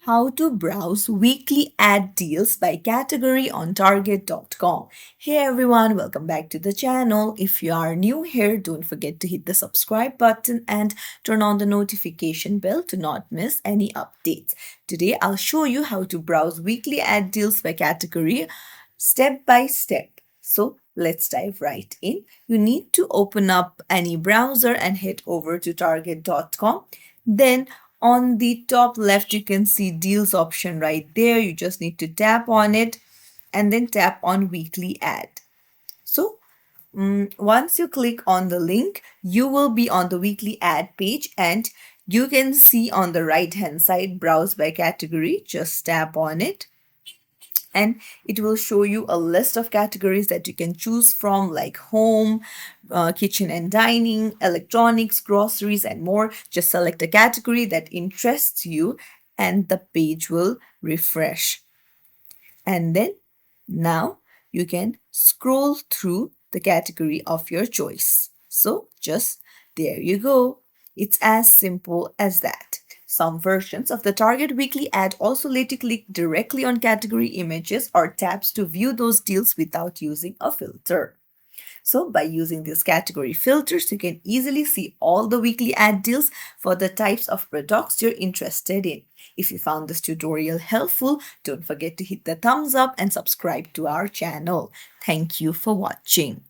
How to browse weekly ad deals by category on target.com. Hey everyone, welcome back to the channel. If you are new here, don't forget to hit the subscribe button and turn on the notification bell to not miss any updates. Today I'll show you how to browse weekly ad deals by category step by step. So let's dive right in. You need to open up any browser and head over to target.com. Then on the top left, you can see deals option right there. You just need to tap on it and then tap on weekly ad. So once you click on the link, you will be on the weekly ad page and you can see on the right hand side browse by category. Just tap on it and it will show you a list of categories that you can choose from, like home, kitchen and dining, electronics, groceries, and more. Just select a category that interests you and the page will refresh. And then now you can scroll through the category of your choice. So just there you go. It's as simple as that. Some versions of the Target Weekly ad also let you click directly on category images or tabs to view those deals without using a filter. So by using these category filters, you can easily see all the weekly ad deals for the types of products you're interested in. If you found this tutorial helpful, don't forget to hit the thumbs up and subscribe to our channel. Thank you for watching.